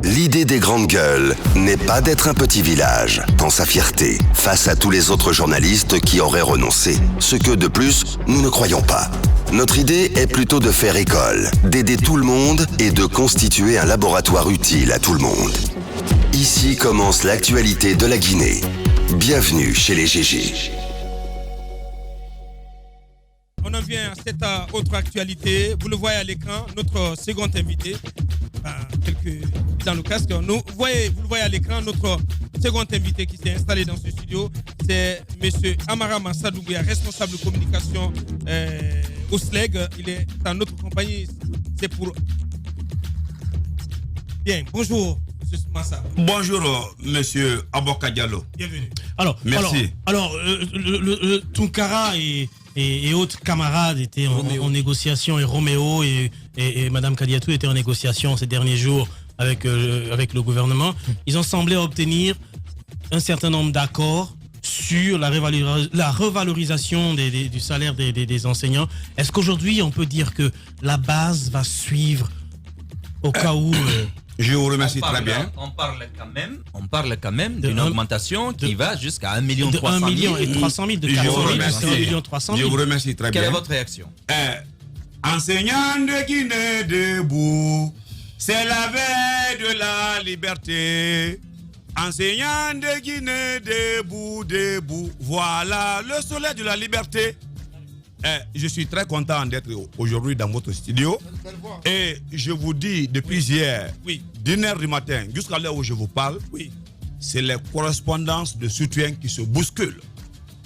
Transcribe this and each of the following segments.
L'idée des grandes gueules n'est pas d'être un petit village, dans sa fierté, face à tous les autres journalistes qui auraient renoncé. Ce que, de plus, nous ne croyons pas. Notre idée est plutôt de faire école, d'aider tout le monde et de constituer un laboratoire utile à tout le monde. Ici commence l'actualité de la Guinée. Bienvenue chez les GG. On en vient à cette autre actualité. Vous le voyez à l'écran, notre second invité. Dans le casque. Vous le voyez à l'écran, notre second invité qui s'est installé dans ce studio, c'est M. Amara Massa Doumbouya, responsable communication au SLEG. Il est dans notre compagnie. C'est pour... Bien, bonjour, M. Massa. Bonjour, M. Aboka Diallo. Bienvenue. Alors, merci. Le Tunkara et autres camarades étaient en négociation, et Roméo et Mme Kadiatou étaient en négociation ces derniers jours avec le gouvernement. Ils ont semblé obtenir un certain nombre d'accords sur la revalorisation du salaire des enseignants. Est-ce qu'aujourd'hui, on peut dire que la base va suivre au cas où... Je vous remercie très bien. On parle quand même d'une augmentation qui va jusqu'à 1 million 300 000. 1 million et 300 000 de 400 000 à 1 million 300 000. Je vous remercie très bien. Quelle est votre réaction? Enseignants de Guinée debout, c'est la veille de la liberté. Enseignants de Guinée debout, debout, voilà le soleil de la liberté. Je suis très content d'être aujourd'hui dans votre studio. Et je vous dis depuis hier, 1h du matin, jusqu'à l'heure où je vous parle, c'est les correspondances de soutien qui se bousculent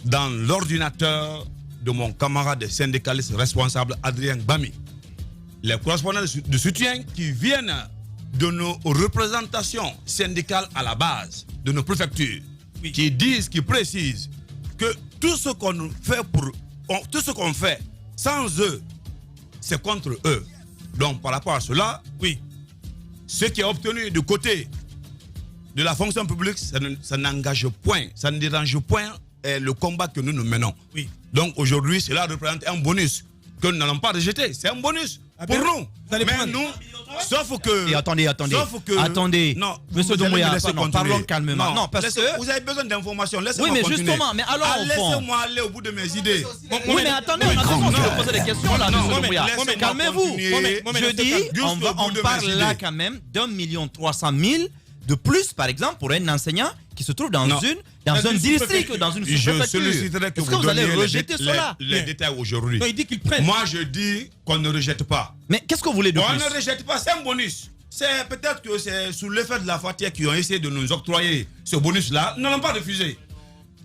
dans l'ordinateur de mon camarade syndicaliste responsable Adrien Bami. Les correspondances de soutien qui viennent de nos représentations syndicales à la base, de nos préfectures, qui précisent que tout ce qu'on fait sans eux, c'est contre eux. Donc par rapport à cela, ce qui est obtenu du côté de la fonction publique, ça n'engage point, ça ne dérange point le combat que nous menons. Donc aujourd'hui, cela représente un bonus que nous n'allons pas rejeter. C'est un bonus pour nous. Mais nous, sauf que... Et attendez. Non, Monsieur Doumbouya, parlons calmement. Non, non, parce que... Vous avez besoin d'informations. Laissez-moi mais continuer. justement, mais alors au fond... Laissez-moi aller au bout de mes idées. Oui, mais attendez, on a besoin de poser des questions là, Monsieur Doumbouya. Calmez-vous. Je dis, on parle là quand même d'1 million 300 000 de plus, par exemple, pour un enseignant qui se trouve dans un district, dans une sous-préfecture. Est-ce que vous allez rejeter cela? Les détails aujourd'hui. Non, il dit qu'il prenne. Moi, je dis qu'on ne rejette pas. Mais qu'est-ce que vous voulez de plus? On ne rejette pas, c'est un bonus. C'est peut-être que c'est sous l'effet de la fatigue qui ont essayé de nous octroyer ce bonus-là. Nous n'allons pas refuser.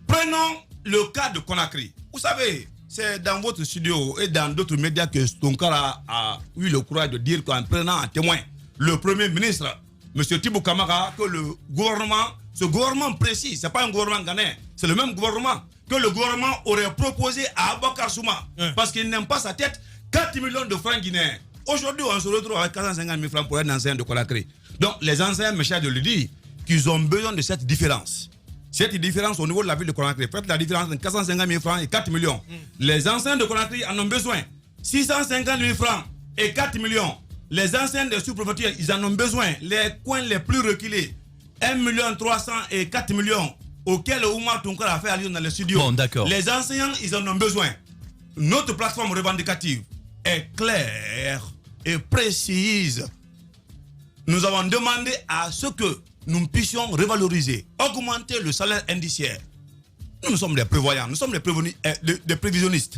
Prenons le cas de Conakry. Vous savez, c'est dans votre studio et dans d'autres médias que Tunkara a eu le courage de dire qu'en prenant en témoin le Premier ministre, M. Tibou Kamara, que ce gouvernement précis, ce n'est pas un gouvernement ghanéen, c'est le même gouvernement que le gouvernement aurait proposé à Abakar Souma, parce qu'il n'aime pas sa tête, 4 millions de francs guinéens. Aujourd'hui, on se retrouve avec 450 000 francs pour un enseignant de Conakry. Donc, les enseignants, mes chers de le dire, qu'ils ont besoin de cette différence. Cette différence au niveau de la ville de Conakry, faites la différence entre 450 000 francs et 4 millions. Les enseignants de Conakry en ont besoin. 650 000 francs et 4 millions. Les enseignants des sous-préfectures, ils en ont besoin. Les coins les plus reculés, 1 300 000 et 4 millions, auxquels Oumar Tunkara a fait allusion dans le studio. Bon, d'accord. Les enseignants, ils en ont besoin. Notre plateforme revendicative est claire et précise. Nous avons demandé à ce que nous puissions revaloriser, augmenter le salaire indiciaire. Nous sommes des prévoyants, nous sommes des prévisionnistes.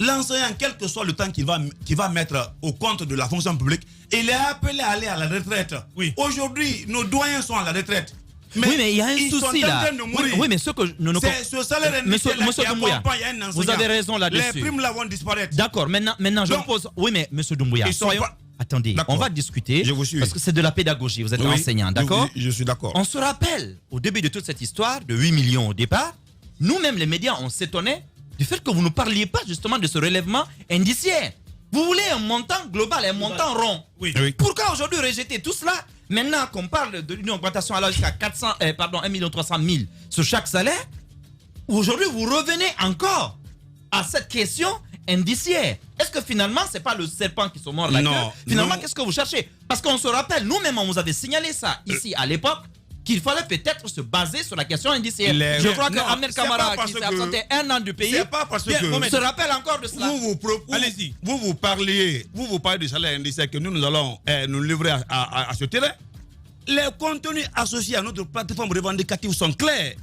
L'enseignant, quel que soit le temps qu'il va mettre au compte de la fonction publique, il est appelé à aller à la retraite. Aujourd'hui, nos doyens sont à la retraite. Mais il y a un souci là. Oui, mais ce que nous c'est ce salaire indiciaire qui accompagne un enseignant. Vous avez raison là-dessus. Les primes là vont disparaître. D'accord, maintenant je pose... Oui, mais M. Doumbouya, soyons... Attendez, on va discuter, je vous suis. Parce que c'est de la pédagogie, vous êtes enseignant, d'accord? Je suis d'accord. On se rappelle, au début de toute cette histoire, de 8 millions au départ, nous-mêmes les médias, on s'étonnait du fait que vous ne parliez pas justement de ce relèvement indiciaire. Vous voulez un montant global, un montant rond. Pourquoi aujourd'hui rejeter tout cela? Maintenant qu'on parle d'une augmentation alors jusqu'à 1 million 300 000 sur chaque salaire, aujourd'hui vous revenez encore à cette question indiciaire. Est-ce que finalement c'est pas le serpent qui se mord la queue? Finalement, qu'est-ce que vous cherchez? Parce qu'on se rappelle, nous-mêmes, on vous avait signalé ça ici à l'époque, qu'il fallait peut-être se baser sur la question indiciaire. Je crois que Ahmed Kamara, qui s'est absenté 1 an du pays, c'est pas parce que se rappelle encore de cela. Allez-y. Vous parlez du salaire indiciaire que nous allons nous livrer à ce terrain. Les contenus associés à notre plateforme revendicative sont clairs.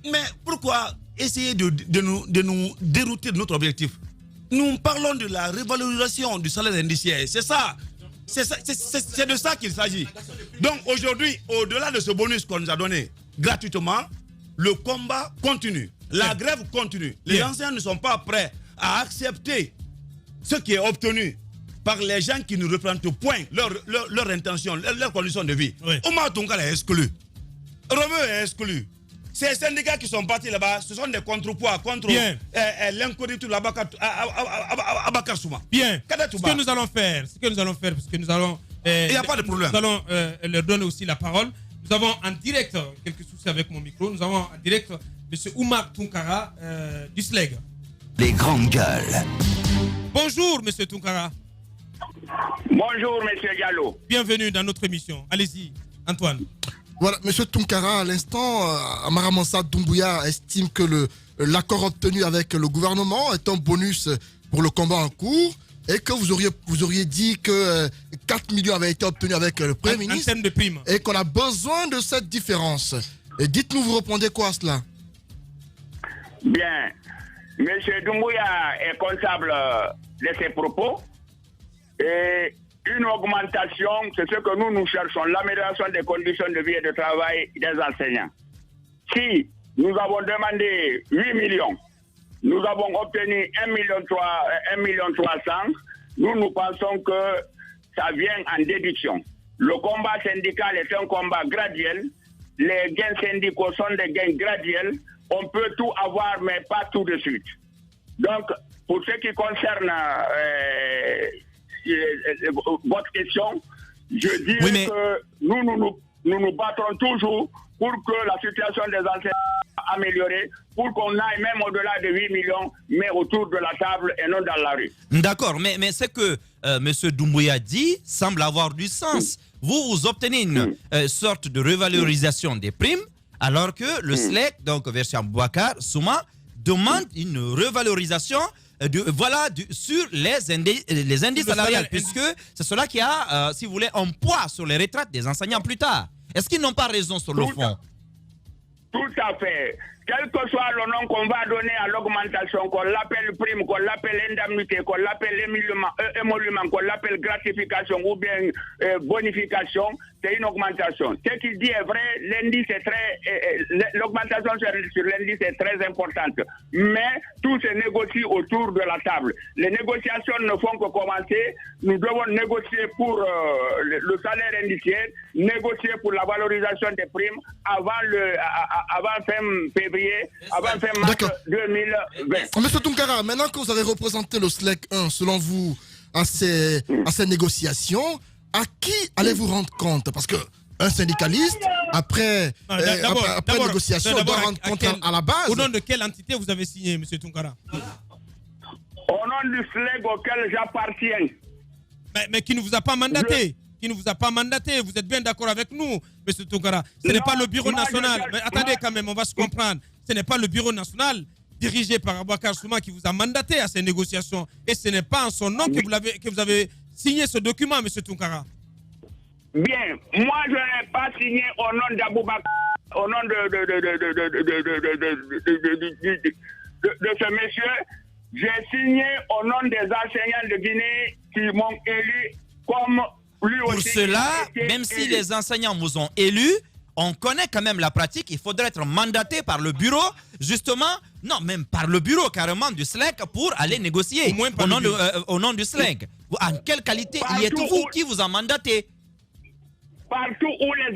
Mais pourquoi essayer de nous dérouter de notre objectif? Nous parlons de la revalorisation du salaire indiciaire. C'est ça. C'est de ça qu'il s'agit. Donc aujourd'hui, au-delà de ce bonus qu'on nous a donné gratuitement, le combat continue. La grève continue. Les anciens ne sont pas prêts à accepter ce qui est obtenu par les gens qui nous représentent au point, leur intention, leurs conditions de vie. Omar Tounkara est exclu. Romeo est exclu. Ces syndicats qui sont partis là-bas, ce sont des contrepoids contre l'incorruptible à Bakar Souma. Bien. Ce que nous allons faire, parce que nous allons... Il n'y a pas de problème. Nous allons leur donner aussi la parole. Nous avons en direct, quelques soucis avec mon micro, nous avons en direct M. Oumar Tounkara du SLEG. Les grandes gueules. Bonjour M. Tounkara. Bonjour M. Diallo. Bienvenue dans notre émission. Allez-y, Antoine. Voilà, M. Tounkara, à l'instant, Amara Moussa Doumbouya estime que l'accord obtenu avec le gouvernement est un bonus pour le combat en cours et que vous auriez dit que 4 millions avaient été obtenus avec le Premier ministre en termes de primes. Et qu'on a besoin de cette différence. Et dites-nous, vous répondez quoi à cela? Bien, M. Doumbouya est comptable de ses propos et une augmentation, c'est ce que nous cherchons, l'amélioration des conditions de vie et de travail des enseignants. Si nous avons demandé 8 millions, nous avons obtenu 1,3 million, nous pensons que ça vient en déduction. Le combat syndical est un combat graduel, les gains syndicaux sont des gains graduels, on peut tout avoir mais pas tout de suite. Donc, pour ce qui concerne votre question, je dis que nous nous battrons toujours pour que la situation des enseignants soit améliorée, pour qu'on aille même au-delà de 8 millions, mais autour de la table et non dans la rue. D'accord, mais ce que M. Doumbouya dit semble avoir du sens. Vous obtenez une sorte de revalorisation des primes, alors que le SLEC, donc version Bakar Souma, demande une revalorisation sur les indices salariales, puisque c'est cela qui a, si vous voulez, un poids sur les retraites des enseignants plus tard. Est-ce qu'ils n'ont pas raison sur le fond? Tout à fait. Quel que soit le nom qu'on va donner à l'augmentation, qu'on l'appelle prime, qu'on l'appelle indemnité, qu'on l'appelle émolument, qu'on l'appelle gratification ou bien bonification, c'est une augmentation. Ce qu'il dit est vrai, l'indice est l'augmentation sur l'indice est très importante. Mais tout se négocie autour de la table. Les négociations ne font que commencer. Nous devons négocier pour le salaire indiciaire, négocier pour la valorisation des primes avant fin février, avant fin mars 2020. Monsieur Tounkara, maintenant que vous avez représenté le SLEC 1, selon vous, à ces négociations, à qui allez-vous rendre compte? Parce qu'un syndicaliste, après négociation, doit rendre compte à la base. Au nom de quelle entité vous avez signé, M. Tounkara? Au nom du SLEG auquel j'appartiens. Mais qui ne vous a pas mandaté. Qui ne vous a pas mandaté. Vous êtes bien d'accord avec nous, M. Tounkara. Ce n'est pas le bureau national. Mais attendez quand même, on va se comprendre. Ce n'est pas le bureau national dirigé par Aboubacar Souma qui vous a mandaté à ces négociations. Et ce n'est pas en son nom que vous avez signé ce document, M. Tounkara. Bien, moi je n'ai pas signé au nom d'Aboubacar, au nom de ce monsieur. J'ai signé au nom des enseignants de Guinée qui m'ont élu comme lui aussi. Pour cela, même si les enseignants vous ont élu, on connaît quand même la pratique. Il faudrait être mandaté par le bureau, justement, non, même par le bureau carrément du SLEC pour aller négocier au nom du SLEC. En quelle qualité y êtes-vous? Qui vous a mandaté? Partout où les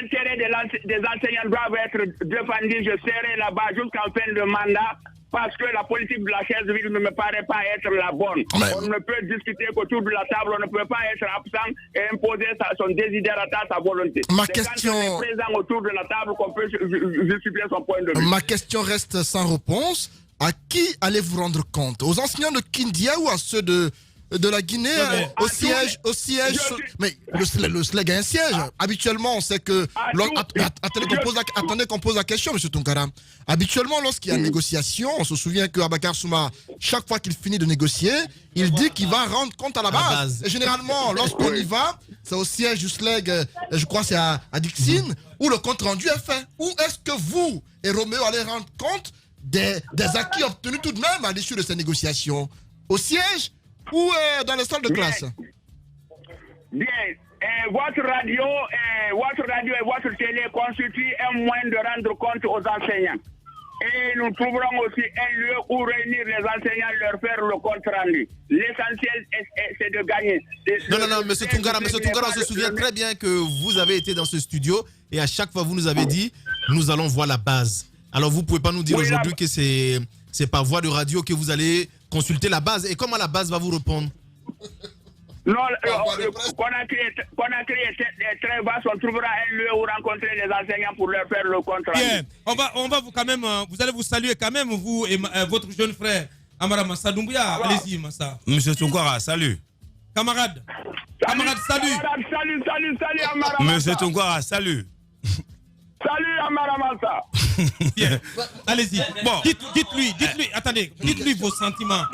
intérêts des enseignants doivent être défendus, je serai là-bas jusqu'en fin de mandat. Parce que la politique de la chaise vide ne me paraît pas être la bonne. On ne peut discuter qu'autour de la table, on ne peut pas être absent et imposer son désidérata, sa volonté. Ma question... Quand on est présent autour de la table qu'on peut justifier son point de vue. Ma question reste sans réponse. À qui allez-vous rendre compte? Aux enseignants de Kindia ou à ceux de de la Guinée au siège. Mais le SLEG a un siège. Habituellement, on sait que. Attendez qu'on pose la question, M. Tunkara. Habituellement, lorsqu'il y a négociation, on se souvient que Abakar Souma, chaque fois qu'il finit de négocier, il dit qu'il va rendre compte à la base. Et généralement, lorsqu'on y va, c'est au siège du SLEG, je crois que c'est à Dixine, où le compte rendu est fait. Où est-ce que vous et Roméo allez rendre compte des acquis obtenus tout de même à l'issue de ces négociations? Au siège ou dans les salles de classe? Bien. Votre radio et votre télé constituent un moyen de rendre compte aux enseignants. Et nous trouverons aussi un lieu où réunir les enseignants, leur faire le compte rendu. L'essentiel, c'est de gagner. Non, M. Tunkara, on se souvient très bien que vous avez été dans ce studio et à chaque fois, vous nous avez dit, nous allons voir la base. Alors, vous ne pouvez pas nous dire aujourd'hui que c'est par voie de radio que vous allez consulter la base. Et comment la base va vous répondre? Non, Conakry est très vaste. On trouvera un lieu où rencontrer les enseignants pour leur faire le compte rendu. Bien, on va vous quand même, vous allez vous saluer quand même, vous et votre jeune frère Amara Massa Doumbouya. Allez-y, Massa. Monsieur Tunkara, salut. Camarade, salut. Salut, Amara Massa. Monsieur Tunkara, salut. Salut, Amara Massa. Bien. Allez-y. Bon. Dites-lui vos sentiments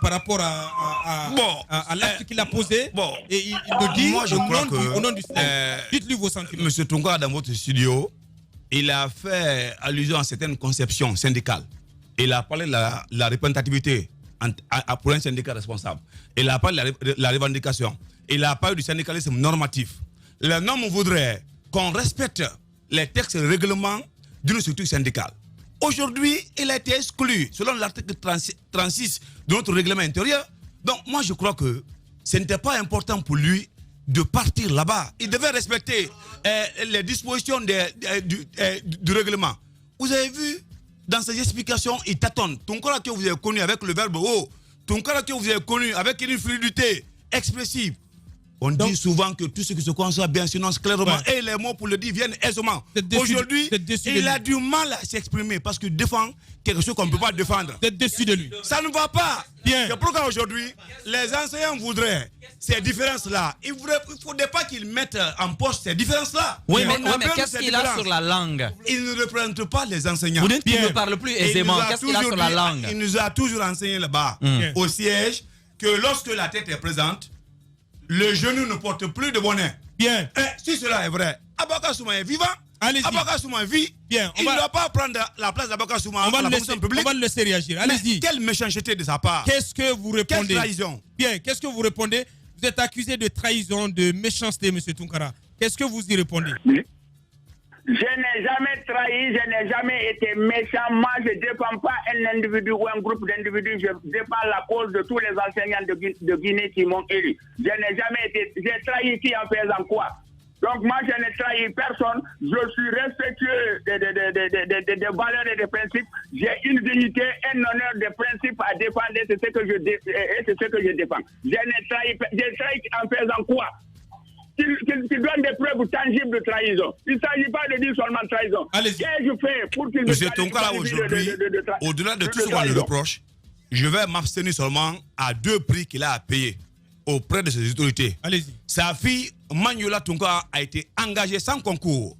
par rapport à l'acte qu'il a posé. Bon. Et il le dit moi, je crois que, au nom du SLEG. Dites-lui vos sentiments. Monsieur Tunkara, dans votre studio, il a fait allusion à certaines conceptions syndicales. Il a parlé de la représentativité pour un syndicat responsable. Il a parlé de la revendication. Il a parlé du syndicalisme normatif. Les normes voudraient qu'on respecte les textes et règlements d'une structure syndicale. Aujourd'hui, il a été exclu selon l'article 36 de notre règlement intérieur. Donc, moi, je crois que ce n'était pas important pour lui de partir là-bas. Il devait respecter les dispositions du règlement. Vous avez vu, dans ses explications, il tâtonne. Tunkara que vous avez connu avec le verbe haut, Tunkara que vous avez connu avec une fluidité expressive. On dit souvent que tout ce qui se conçoit bien s'énonce clairement et les mots pour le dire viennent aisément. Aujourd'hui, il a du mal à s'exprimer parce qu'il défend quelque chose qu'on ne peut pas défendre. Vous êtes déçu de lui. Ça ne va pas. Bien. C'est pourquoi aujourd'hui, les enseignants voudraient ces différences-là. Il ne faudrait pas qu'ils mettent en poste ces différences-là. Oui, mais qu'est-ce qu'il a sur la langue? Il ne représente pas les enseignants. Vous dites qu'il ne parle plus aisément. Qu'est-ce qu'il a sur la langue? Il nous a toujours enseigné là-bas, au siège, que lorsque la tête est présente, le genou ne porte plus de bonnet. Bien. Et si cela est vrai, Abakar Souma est vivant. Allez-y. Abakar Souma vit. Bien. Il ne doit pas prendre la place d'Abakar Souma à la fonction publique. On va le laisser réagir. Allez-y. Quelle méchanceté de sa part. Qu'est-ce que vous répondez? Quelle trahison. Bien. Qu'est-ce que vous répondez? Vous êtes accusé de trahison, de méchanceté, M. Tunkara. Qu'est-ce que vous y répondez? Je n'ai jamais trahi, je n'ai jamais été méchant. Moi, je ne défends pas un individu ou un groupe d'individus. Je défends la cause de tous les enseignants de Guinée qui m'ont élu. Je n'ai jamais été... J'ai trahi qui en faisant quoi? Donc moi, je n'ai trahi personne. Je suis respectueux des valeurs et des principes. J'ai une dignité, un honneur, des principes à défendre. C'est ce que je défends. Je n'ai trahi en faisant quoi? Qu'il donne des preuves tangibles de trahison. Il ne s'agit pas de dire seulement trahison. Qu'est-ce que je fais pour qu'il me Monsieur Tunkara, aujourd'hui, au-delà de tout ce qu'on lui reproche, je vais m'abstenir seulement à 2 prix qu'il a à payer auprès de ses autorités. Allez-y. Sa fille, Magnola Tunkara, a été engagée sans concours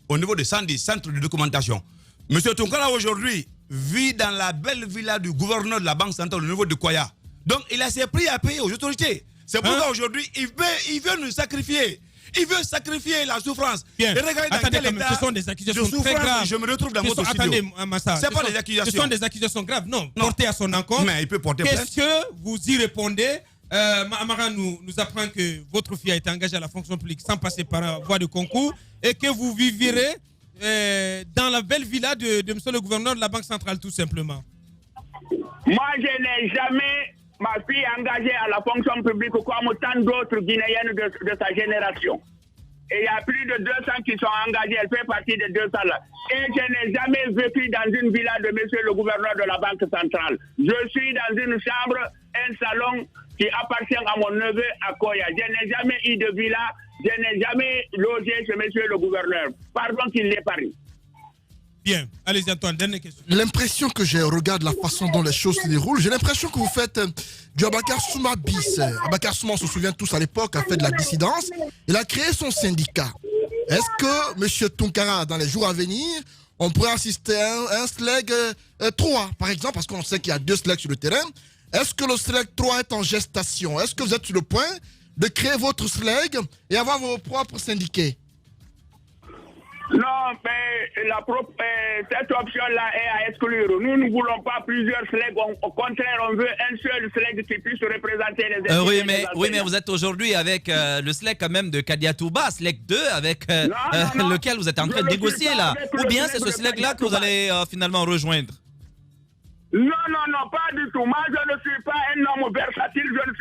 au niveau de 110 centres de documentation. Monsieur Tunkara, aujourd'hui, vit dans la belle villa du gouverneur de la Banque centrale au niveau de Koya. Donc, il a ses prix à payer aux autorités. C'est pourquoi aujourd'hui, il veut nous sacrifier. Il veut sacrifier la souffrance. Bien. Et regardez dans quel état ce sont des accusations très graves. Je me retrouve dans votre studio. Attendez, Massa. Ce pas des accusations. Ce sont des accusations graves. Non, portées à son encontre. Mais il peut porter plainte. Qu'est-ce que vous y répondez? Amara nous apprend que votre fille a été engagée à la fonction publique sans passer par voie de concours et que vous vivrez dans la belle villa de monsieur le gouverneur de la Banque centrale, tout simplement. Moi, je n'ai jamais... Ma fille engagée à la fonction publique comme tant d'autres Guinéennes de sa génération. Et il y a plus de 200 qui sont engagés. Elle fait partie des 200 là. Et je n'ai jamais vécu dans une villa de monsieur le gouverneur de la Banque centrale. Je suis dans une chambre, un salon qui appartient à mon neveu à Koya. Je n'ai jamais eu de villa. Je n'ai jamais logé chez monsieur le gouverneur. Pardon qu'il l'épargne. Bien. Allez-y, Antoine, dernière question. L'impression que j'ai, regarde la façon dont les choses se déroulent, j'ai l'impression que vous faites du Abakar Souma bis. Abakar Souma, on se souvient tous à l'époque, a fait de la dissidence. Il a créé son syndicat. Est-ce que, M. Tunkara, dans les jours à venir, on pourrait assister à un SLEG 3, par exemple, parce qu'on sait qu'il y a 2 SLEG sur le terrain. Est-ce que le SLEG 3 est en gestation? Est-ce que vous êtes sur le point de créer votre SLEG et avoir vos propres syndiqués? Non, mais cette option-là est à exclure. Nous ne voulons pas plusieurs SLEG. Au contraire, on veut un seul SLEG qui puisse représenter les intérêts. Oui, mais vous êtes aujourd'hui avec le SLEG quand même de Kadiatouba, SLEG 2, avec lequel vous êtes en train de négocier là. Ou bien c'est ce SLEG-là que vous allez finalement rejoindre? Non, pas du tout. Moi, je ne suis pas un homme versatile. Je ne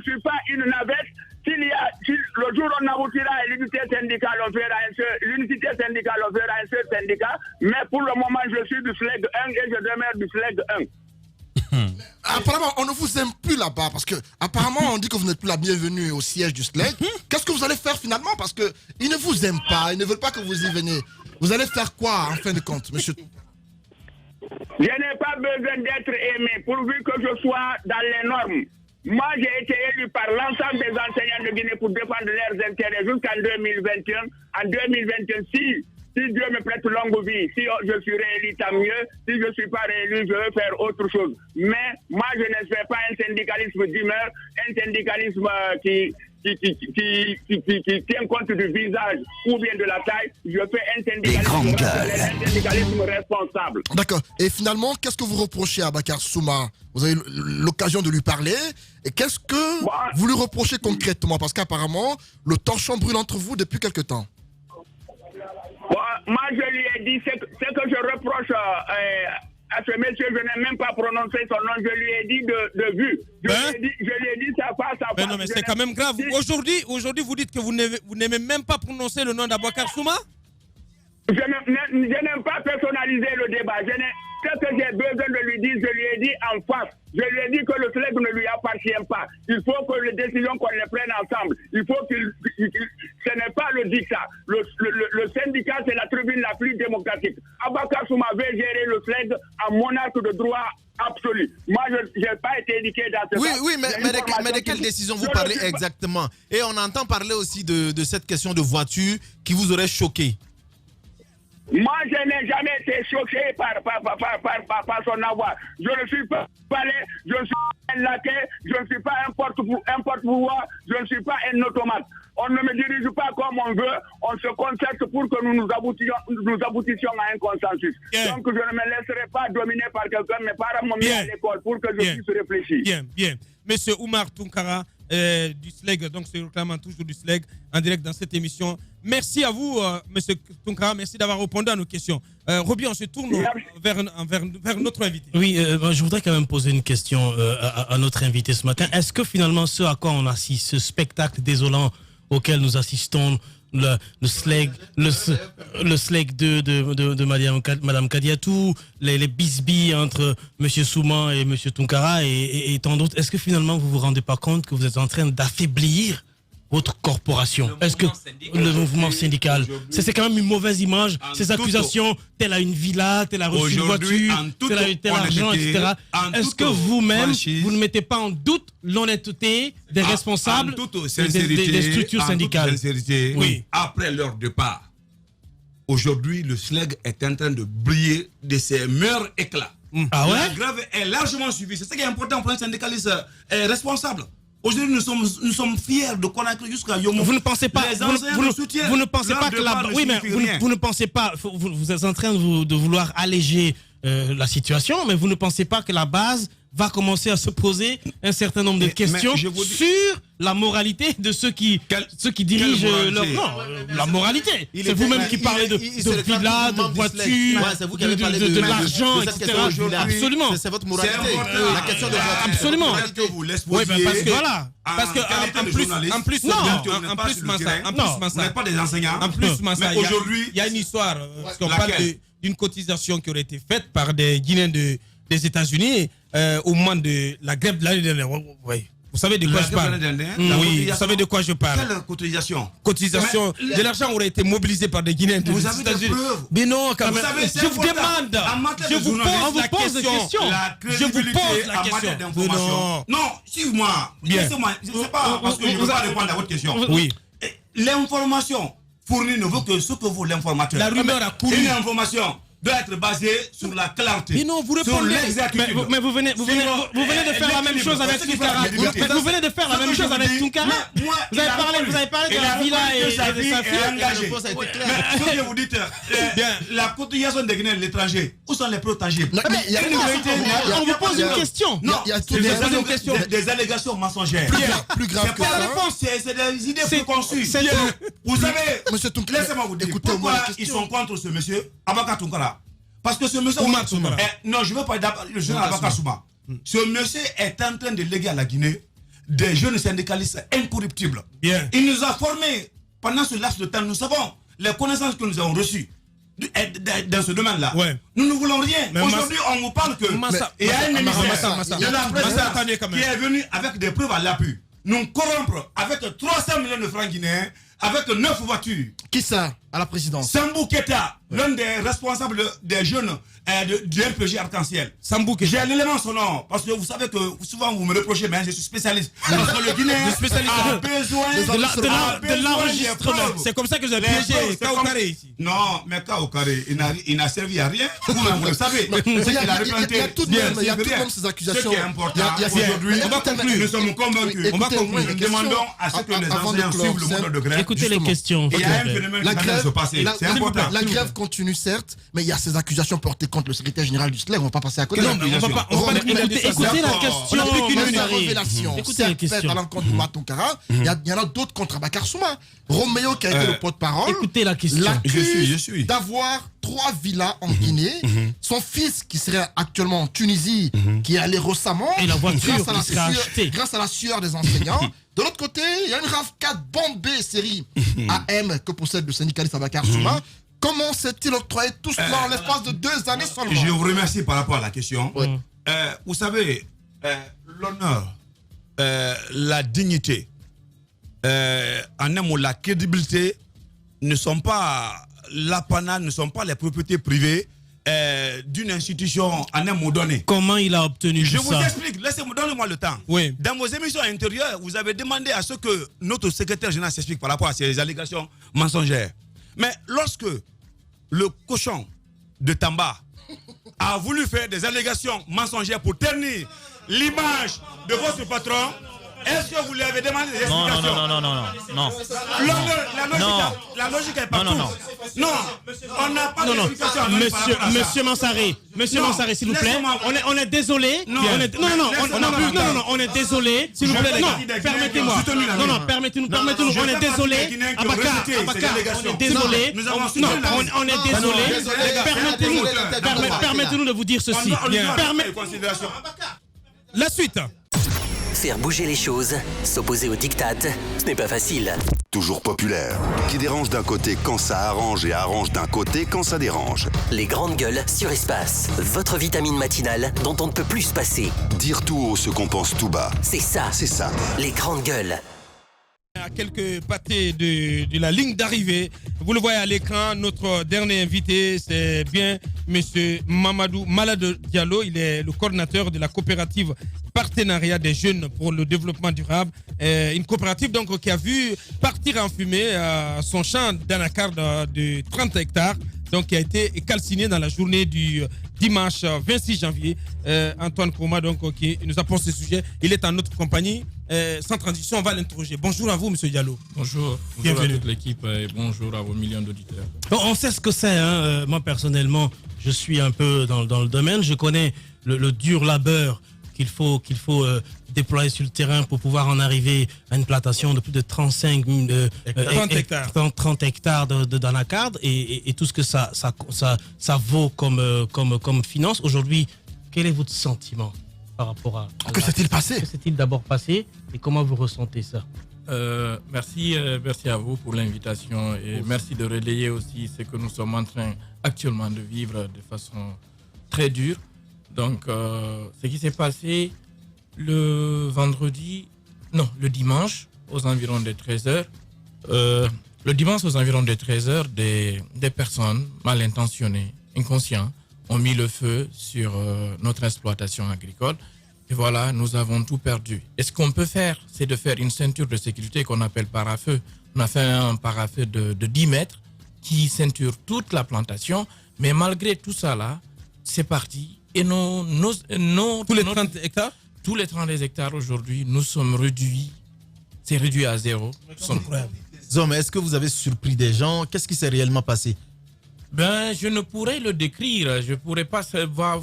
suis pas une navette. Si le jour où on aboutira à l'unité syndicale, on fera l'unité syndicale, on fera un seul syndicat. Mais pour le moment, je suis du SLEG 1 et je demeure du SLEG 1. Apparemment, on ne vous aime plus là-bas parce que apparemment on dit que vous n'êtes plus la bienvenue au siège du SLEG. Qu'est-ce que vous allez faire finalement? Parce qu'ils ne vous aiment pas, ils ne veulent pas que vous y veniez. Vous allez faire quoi en fin de compte, monsieur? Je n'ai pas besoin d'être aimé pourvu que je sois dans les normes. Moi, j'ai été élu par l'ensemble des enseignants de Guinée pour défendre leurs intérêts jusqu'en 2021. En 2021, si Dieu me prête longue vie, si je suis réélu, tant mieux. Si je ne suis pas réélu, je veux faire autre chose. Mais moi, je ne fais pas un syndicalisme d'humeur, un syndicalisme qui tient compte du visage ou bien de la taille. Je fais un syndicalisme responsable. D'accord. Et finalement, qu'est-ce que vous reprochez à Abakar Souma? Vous avez l'occasion de lui parler. Et qu'est-ce que vous lui reprochez concrètement? Parce qu'apparemment, le torchon brûle entre vous depuis quelque temps. Moi, je lui ai dit ce que je reproche à ce monsieur. Je n'ai même pas prononcé son nom. Je lui ai dit de vue. Je lui ai dit ça face à face. Non, mais c'est quand même grave. Aujourd'hui, vous dites que vous n'aimez même pas prononcer le nom d'Abakar Souma? Je n'aime pas personnaliser le débat. Ce que j'ai besoin de lui dire, je lui ai dit en face. Je lui ai dit que le SLEG ne lui appartient pas. Il faut que les décisions qu'on les prenne ensemble. Il faut ce n'est pas le dictat. Le syndicat, c'est la tribune la plus démocratique. Abakar Souma veut gérer le SLEG en monarque de droit absolu. Moi, je n'ai pas été éduqué dans ce Oui, mais de quelle décision vous parlez exactement? Et on entend parler aussi de cette question de voiture qui vous aurait choqué. Moi, je n'ai jamais été choqué par son avoir. Je ne suis pas palais, je ne suis pas un laquais, je ne suis pas un porte-pouvoir, je ne suis pas un automate. On ne me dirige pas comme on veut, on se concerte pour que nous aboutissions à un consensus. Bien. Donc, je ne me laisserai pas dominer par quelqu'un, mais par un moment à l'école pour que je puisse réfléchir. Bien. Monsieur Oumar Tunkara du SLEG, donc c'est réclamant toujours du SLEG en direct dans cette émission. Merci à vous, monsieur Tunkara, merci d'avoir répondu à nos questions. Roby, on se tourne vers notre invité. Oui, je voudrais quand même poser une question à notre invité ce matin. Est-ce que finalement ce à quoi on assiste, ce spectacle désolant auquel nous assistons, le SLEG 2 de Madame Kadiatou, les bisbilles entre M. Souma et M. Tunkara et tant d'autres, est-ce que finalement vous vous rendez pas compte que vous êtes en train d'affaiblir votre corporation? Est-ce que le mouvement syndical, c'est quand même une mauvaise image, ces accusations, telle a une villa, telle a reçu une voiture, telle a eu tel argent, etc. Est-ce que vous-même, vous ne mettez pas en doute l'honnêteté des responsables des structures syndicales? Oui. Après leur départ, aujourd'hui, le SLEG est en train de briller de ses meilleurs éclats. Ah ouais? La grève est largement suivie. C'est ce qui est important pour un syndicaliste responsable. Aujourd'hui, nous sommes fiers de connaître jusqu'à Yomo. Vous ne pensez pas, vous ne pensez pas que la... Oui, mais vous ne pensez pas, vous êtes en train de vouloir alléger la situation, mais vous ne pensez pas que la base va commencer à se poser un certain nombre de questions sur la moralité de ceux qui dirigent leur... Non, la moralité. C'est vous-même qui parlez de villas, de voitures, de l'argent, etc. Absolument. C'est votre moralité. La question de votre... Absolument. Oui, parce que voilà. Parce que en plus, aujourd'hui, il y a une histoire. Parce qu'on parle d'une cotisation qui aurait été faite par des Guinéens des États-Unis au moment de la grève de l'année dernière. Oui. Vous savez de quoi je parle? Oui, vous savez de quoi je parle? Quelle cotisation? Cotisation. De l'argent aurait été mobilisé par des Guinéens. Vous avez des preuves? Mais non, quand même. Je vous demande. Je vous pose la question. Je vous pose la question. Non, suivez-moi. Laissez-moi. C'est pas parce que je ne veux pas répondre à votre question. Oui. L'information fournie ne veut que ce que vaut l'informateur. La rumeur a couru. Une information doit être basée sur la clarté. Mais non, vous répondez. Mais vous venez de faire la même chose avec Tunkara. Vous venez de faire la même chose avec Tunkara. Vous avez parlé de la villa et de sa fille. Ce que vous dites, la cotisation des Guinéens de l'étranger, où sont les preuves tangibles? On vous pose une question. Non, c'est des allégations mensongères. Plus grave que la ça. réponse, c'est des idées préconçues. Vous savez, laissez-moi vous dire, pourquoi ils sont contre ce monsieur, Abaka Tunkara? Parce que ce monsieur... non, je ne veux pas le jeune Abaka Souma. Ce monsieur est en train de léguer à la Guinée des jeunes syndicalistes incorruptibles. Bien. Il nous a formés pendant ce laps de temps. Nous savons les connaissances que nous avons reçues dans ce domaine-là. Ouais. Nous ne voulons rien. Aujourd'hui, on vous parle que il y a un émissaire de la presse qui est venu avec des preuves à l'appui. Nous corrompre avec 300 millions de francs guinéens, avec 9 voitures. Qui ça à la présidence? Sambou Keta, l'un des responsables des jeunes du RPG Arc-en-Ciel. Sambou Keta. J'ai l'élément son nom, parce que vous savez que souvent vous me reprochez, mais je suis spécialiste. Parce que le Guinéen a besoin de l'enregistrement. C'est comme ça que j'ai piégé Kaokare ici. Non, mais Kaokare, il n'a servi à rien. Vous le savez. Il y a tout de même ces accusations. Ce qui est important, aujourd'hui, on va conclure. Nous sommes convaincus. On va conclure. Nous demandons à ce que les enseignants suivent le mode de grève. Écoutez les questions. Il y a un phénomène qui vient de se passer. C'est important. La grève continue, certes, mais il y a ces accusations portées contre le secrétaire général du SLEG. On ne va pas passer à côté. Non, on va pas écoutez la question. Révélation. Certes, faite à l'encontre de Matunkara, il y en a d'autres contre Abakar Souma. Roméo, qui a été le porte-parole, Écoutez la question. l'accuse d'avoir 3 villas en Guinée. Son fils, qui serait actuellement en Tunisie, qui est allé récemment, Et la voiture grâce qui sera achetée. grâce à la sueur des enseignants. De l'autre côté, il y a une RAV4 bombée série AM que possède le syndicaliste Abakar Souma. Comment s'est-il octroyé tout cela en l'espace de 2 années seulement? Je vous remercie par rapport à la question. Vous savez, l'honneur, la dignité, en un mot, la crédibilité ne sont pas l'apanage, ne sont pas les propriétés privées d'une institution en un mot donné. Comment il a obtenu Je tout vous ça? explique, donnez-moi le temps. Oui. Dans vos émissions intérieures, vous avez demandé à ce que notre secrétaire général s'explique par rapport à ces allégations mensongères. Mais lorsque le cochon de Tamba a voulu faire des allégations mensongères pour ternir l'image de votre patron, est-ce que vous lui avez demandé des explications? Non. La logique est partout. Non, on n'a pas d'explication. Monsieur Mansaré, s'il vous plaît. On est désolé. On est désolé. S'il vous plaît, non, permettez-moi. Non, permettez-nous. On est désolé. Abakar, on est désolé. Non, on est désolé. Permettez-nous de vous dire ceci. La suite. Faire bouger les choses, s'opposer aux diktats, ce n'est pas facile. Toujours populaire, qui dérange d'un côté quand ça arrange et arrange d'un côté quand ça dérange. Les grandes gueules sur Espace, votre vitamine matinale dont on ne peut plus se passer. Dire tout haut ce qu'on pense tout bas. C'est ça, les grandes gueules. À quelques pâtés de la ligne d'arrivée, vous le voyez à l'écran, notre dernier invité, c'est bien monsieur Mamadou Malade Diallo. Il est le coordinateur de la coopérative Partenariat des jeunes pour le développement durable. Une coopérative donc qui a vu partir en fumée son champ d'anacarde de 30 hectares, donc qui a été calciné dans la journée du dimanche 26 janvier. Antoine Kouma donc qui nous apporte ce sujet. Il est en notre compagnie. Sans transition, on va l'interroger. Bonjour à vous, monsieur Diallo. Bonjour. Bienvenue à toute l'équipe et bonjour à vos millions d'auditeurs. Bon, on sait ce que c'est. Moi, personnellement, je suis un peu dans le domaine. Je connais le dur labeur qu'il faut déployer sur le terrain pour pouvoir en arriver à une plantation de plus de 30 hectares d'anacarde et tout ce que ça vaut comme finance. Aujourd'hui, quel est votre sentiment par rapport à que s'est-il passé? Que s'est-il d'abord passé et comment vous ressentez ça? Merci à vous pour l'invitation et merci de relayer aussi ce que nous sommes en train actuellement de vivre de façon très dure. Donc, ce qui s'est passé le vendredi Non, le dimanche, aux environs de 13h. Le dimanche, aux environs de 13h, des personnes mal intentionnées, inconscientes, ont mis le feu sur notre exploitation agricole. Et voilà, nous avons tout perdu. Et ce qu'on peut faire, c'est de faire une ceinture de sécurité qu'on appelle parafeu. On a fait un parafeu de 10 mètres qui ceinture toute la plantation. Mais malgré tout ça là, c'est parti. Et tous les 30 hectares? Tous les 30 hectares aujourd'hui, nous sommes réduits. C'est réduit à zéro. Zom, est-ce que vous avez surpris des gens? Qu'est-ce qui s'est réellement passé? Ben, je ne pourrais le décrire. Je ne pourrais pas savoir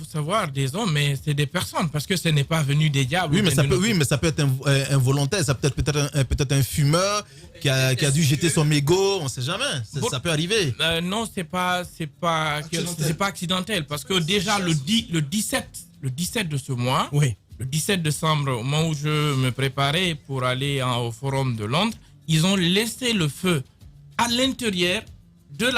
des hommes, mais c'est des personnes, parce que ce n'est pas venu des diables. Oui, mais ça peut être involontaire. Ça peut être peut-être un fumeur qui a dû jeter son mégot. On ne sait jamais. Ça peut arriver. Non, c'est pas accidentel, parce que déjà le 17 de ce mois, oui. Le 17 décembre, au moment où je me préparais pour aller au Forum de Londres, ils ont laissé le feu à l'intérieur de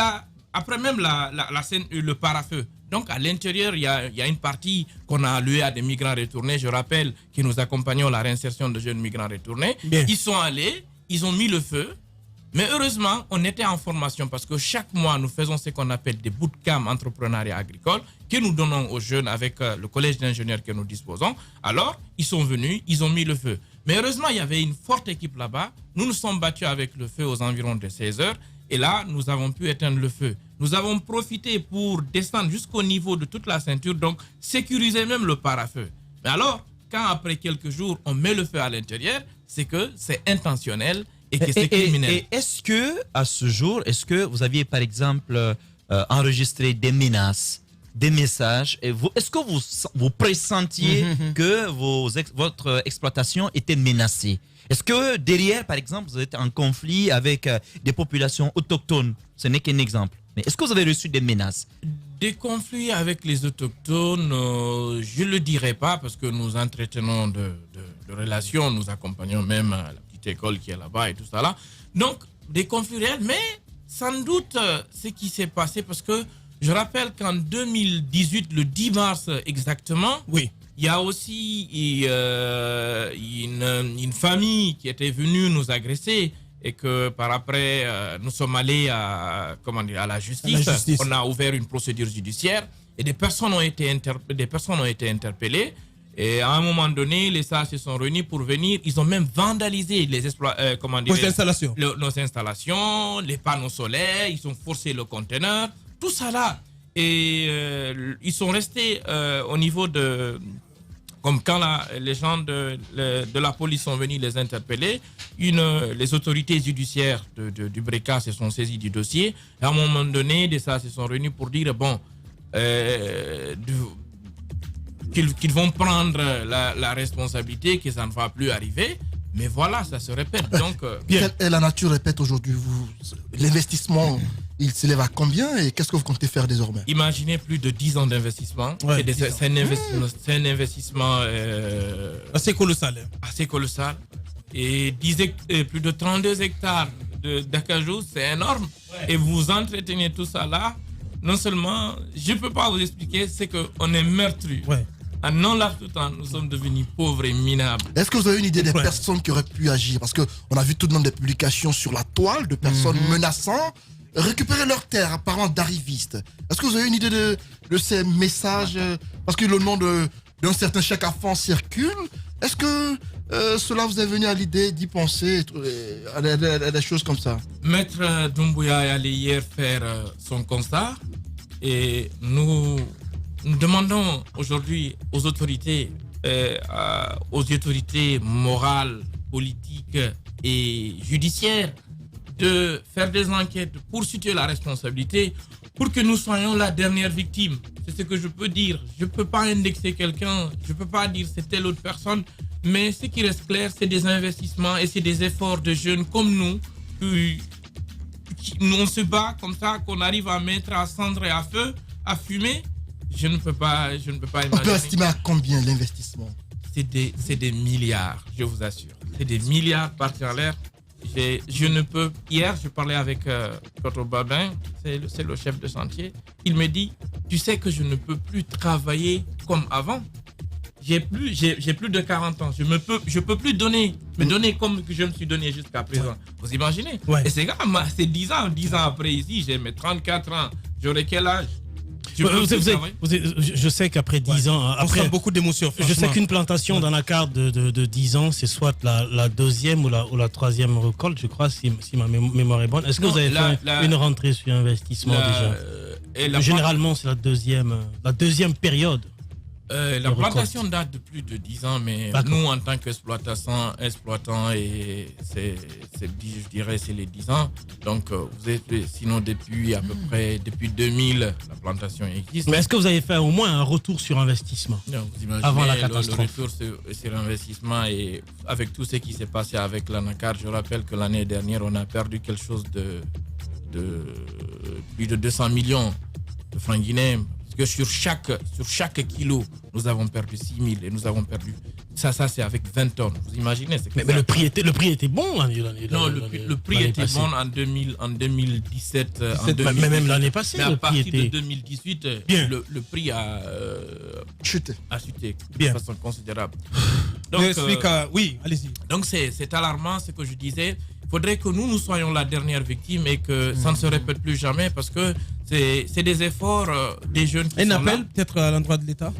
après même la scène, le parafeu. Donc à l'intérieur, il y a une partie qu'on a allouée à des migrants retournés. Je rappelle que nous accompagnons la réinsertion de jeunes migrants retournés. Bien. Ils sont allés, ils ont mis le feu. Mais heureusement, on était en formation parce que chaque mois, nous faisons ce qu'on appelle des bootcamps entrepreneuriat agricole que nous donnons aux jeunes avec le collège d'ingénieurs que nous disposons. Alors, ils sont venus, ils ont mis le feu. Mais heureusement, il y avait une forte équipe là-bas. Nous nous sommes battus avec le feu aux environs de 16 heures. Et là, nous avons pu éteindre le feu. Nous avons profité pour descendre jusqu'au niveau de toute la ceinture, donc sécuriser même le parafeu. Mais alors, quand après quelques jours, on met le feu à l'intérieur, c'est que c'est intentionnel et que c'est criminel. Et est-ce que, à ce jour, est-ce que vous aviez, par exemple, enregistré des menaces, des messages, est-ce que vous pressentiez que votre exploitation était menacée? Est-ce que derrière, par exemple, vous êtes en conflit avec des populations autochtones? Ce n'est qu'un exemple. Mais est-ce que vous avez reçu des menaces? Des conflits avec les autochtones, je ne le dirais pas parce que nous entretenons de relations, nous accompagnons même la petite école qui est là-bas et tout ça là. Donc, des conflits réels, mais sans doute ce qui s'est passé parce que je rappelle qu'en 2018, le 10 mars exactement, oui. Il y a aussi une famille qui était venue nous agresser et que par après, nous sommes allés à la justice. On a ouvert une procédure judiciaire et des personnes ont été interpellées. Et à un moment donné, les SAR se sont réunis pour venir. Ils ont même vandalisé nos installations, les panneaux solaires. Ils ont forcé le conteneur, tout ça là. Et ils sont restés au niveau de... Comme quand les gens de la police sont venus les interpeller, les autorités judiciaires du BRECA se sont saisies du dossier. Et à un moment donné, des SAR se sont réunis pour dire qu'ils vont prendre la responsabilité, que ça ne va plus arriver. Mais voilà, ça se répète. Donc, et la nature répète aujourd'hui, l'investissement, il s'élève à combien et qu'est-ce que vous comptez faire désormais? Imaginez plus de 10 ans d'investissement. Ouais, c'est un investissement assez colossal. Assez colossal. Et plus de 32 hectares d'acajou, c'est énorme. Ouais. Et vous entretenez tout ça là. Non seulement, je ne peux pas vous expliquer, c'est qu'on est meurtri. Ouais. En non laps de temps, nous sommes devenus pauvres et minables. Est-ce que vous avez une idée des personnes qui auraient pu agir? Parce qu'on a vu tout de même des publications sur la toile de personnes menaçant récupérer leurs terres apparemment d'arrivistes. Est-ce que vous avez une idée de ces messages? Parce que le nom d'un certain Cheikh Afan circule. Est-ce que cela vous est venu à l'idée d'y penser, à des choses comme ça? Maître Doumbouya est allé hier faire son constat et nous demandons aujourd'hui aux autorités morales, politiques et judiciaires de faire des enquêtes pour situer la responsabilité pour que nous soyons la dernière victime. C'est ce que je peux dire. Je ne peux pas indexer quelqu'un, je ne peux pas dire c'est telle autre personne, mais ce qui reste clair, c'est des investissements et c'est des efforts de jeunes comme nous. On se bat comme ça, qu'on arrive à mettre à cendre et à feu, à fumer. Je ne peux pas imaginer. On peut estimer à combien l'investissement? C'est des milliards, je vous assure. C'est des milliards partis en l'air. Je ne peux... Hier, je parlais avec Toto Babin, c'est le chef de chantier. Il me dit, tu sais que je ne peux plus travailler comme avant. j'ai plus de 40 ans. Je peux plus me donner comme que je me suis donné jusqu'à présent. Vous imaginez? Et c'est grave, c'est 10 ans après ici, j'ai mes 34 ans. J'aurai quel âge? Je sais qu'après 10 ans, après beaucoup d'émotions. Je sais qu'une plantation dans la carte de 10 ans, c'est soit la deuxième ou la troisième récolte, je crois, si ma mémoire est bonne. Est-ce que vous avez fait une rentrée sur investissement déjà? Généralement, c'est la deuxième période. La plantation date de plus de 10 ans, mais nous, en tant qu'exploitants, et je dirais c'est les 10 ans. Donc, vous êtes, sinon, depuis à peu près, depuis 2000, la plantation existe. Mais est-ce que vous avez fait au moins un retour sur investissement avant la catastrophe? Le retour sur investissement, et avec tout ce qui s'est passé avec l'anacarde, je rappelle que l'année dernière, on a perdu quelque chose de plus de 200 millions de francs guinéens. Que sur chaque kilo, nous avons perdu 6 000 et nous avons perdu. Ça c'est avec 20 tonnes. Vous imaginez? Mais le prix était bon l'année Non, le prix était bon en 2017. Mais même l'année passée, mais à le prix partir était... de 2018, le prix a chuté de façon considérable. Donc, oui, allez-y. Donc c'est alarmant ce que je disais. Il faudrait que nous soyons la dernière victime et que ça ne se répète plus jamais, parce que c'est des efforts des jeunes qui sont là. Un appel peut-être à l'endroit de l'État?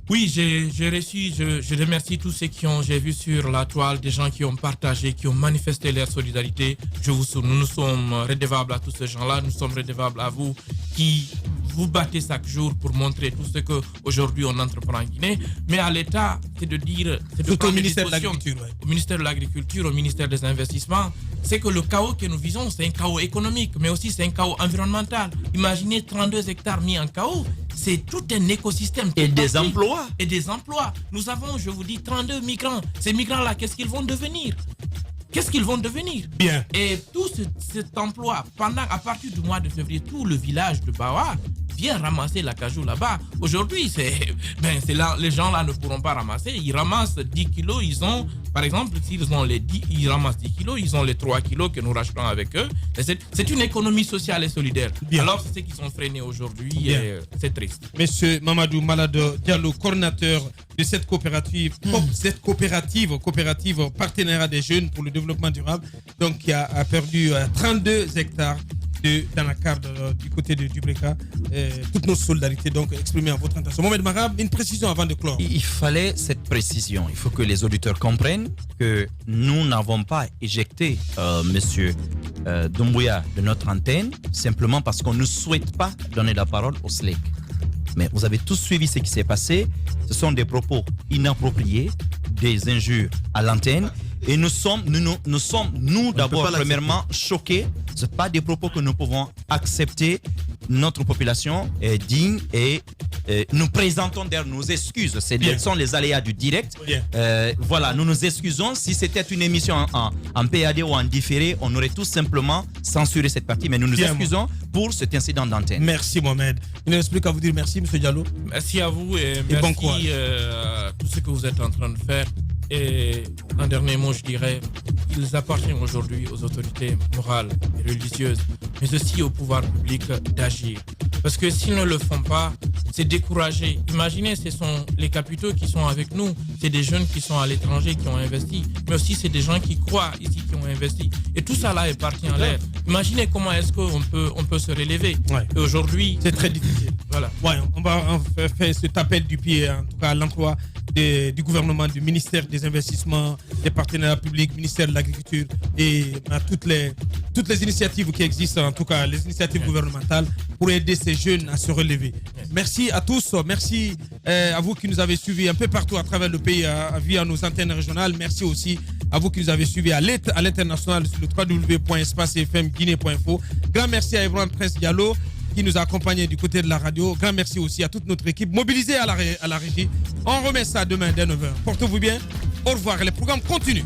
Oui, j'ai reçu, je remercie tous ceux j'ai vu sur la toile, des gens qui ont partagé, qui ont manifesté leur solidarité. Nous sommes redevables à tous ces gens-là, nous sommes redevables à vous qui vous battez chaque jour pour montrer tout ce qu'aujourd'hui on entreprend en Guinée. Mais à l'État, c'est de dire... Surtout au ministère de l'Agriculture. Au ministère de l'Agriculture, au ministère des Investissements, c'est que le chaos que nous visons, c'est un chaos économique, mais aussi c'est un chaos environnemental. Imaginez 32 hectares mis en chaos, c'est tout un écosystème. Et des emplois. Et des emplois. Nous avons, je vous dis, 32 migrants. Ces migrants-là, qu'est-ce qu'ils vont devenir? Bien. Et tout cet emploi, à partir du mois de février, tout le village de Bawa vient ramasser la cajou là-bas. Aujourd'hui, c'est là, les gens là ne pourront pas ramasser. Ils ramassent 10 kilos. Ils ont, par exemple, ils ramassent 10 kilos, ils ont les 3 kilos que nous rachetons avec eux. C'est une économie sociale et solidaire. Bien. Alors, c'est ce qui sont freinés aujourd'hui. Et c'est triste. Monsieur Mamadou Malado Diallo, coordinateur de cette coopérative, coopérative partenariat des jeunes pour le développement durable, donc qui a perdu 32 hectares dans la carte du côté de Dubreka. Toutes nos solidarités donc exprimées en votre intention. Mohamed Marab, une précision avant de clore. Il fallait cette précision. Il faut que les auditeurs comprennent que nous n'avons pas éjecté monsieur Doumbouya de notre antenne simplement parce qu'on ne souhaite pas donner la parole au SLEC. Mais vous avez tous suivi ce qui s'est passé. Ce sont des propos inappropriés, des injures à l'antenne. Et nous sommes d'abord, premièrement, choqués. Ce ne sont pas des propos que nous pouvons accepter. Notre population est digne et nous présentons d'ailleurs nos excuses. Ce sont les aléas du direct. Voilà, nous nous excusons. Si c'était une émission en PAD ou en différé, on aurait tout simplement censuré cette partie. Mais nous nous excusons pour cet incident d'antenne. Merci Mohamed. Il ne reste plus qu'à vous dire merci, M. Diallo. Merci à vous et merci bon courage. tout ce que vous êtes en train de faire. Et un dernier mot, je dirais, il appartient aujourd'hui aux autorités morales et religieuses, mais aussi au pouvoir public d'agir. Parce que s'ils ne le font pas, c'est découragé. Imaginez, ce sont les capitaux qui sont avec nous, c'est des jeunes qui sont à l'étranger, qui ont investi, mais aussi c'est des gens qui croient ici, qui ont investi. Et tout ça là est parti en l'air. Imaginez comment est-ce qu'on peut se relever. Et aujourd'hui, c'est très difficile. Voilà. On va faire cet appel du pied, en tout cas à l'emploi du gouvernement, du ministère des Investissements, des partenariats publics, ministère de l'Agriculture et à toutes les initiatives qui existent, en tout cas les initiatives gouvernementales pour aider ces jeunes à se relever. Merci à tous, merci à vous qui nous avez suivis un peu partout à travers le pays via nos antennes régionales. Merci aussi à vous qui nous avez suivis à l'international sur le www.espacefmguinée.info. Grand merci à Ibrahim Prince Diallo qui nous a accompagnés du côté de la radio. Grand merci aussi à toute notre équipe mobilisée à la régie. On remet ça demain dès 9h. Portez-vous bien. Au revoir. Les programmes continuent.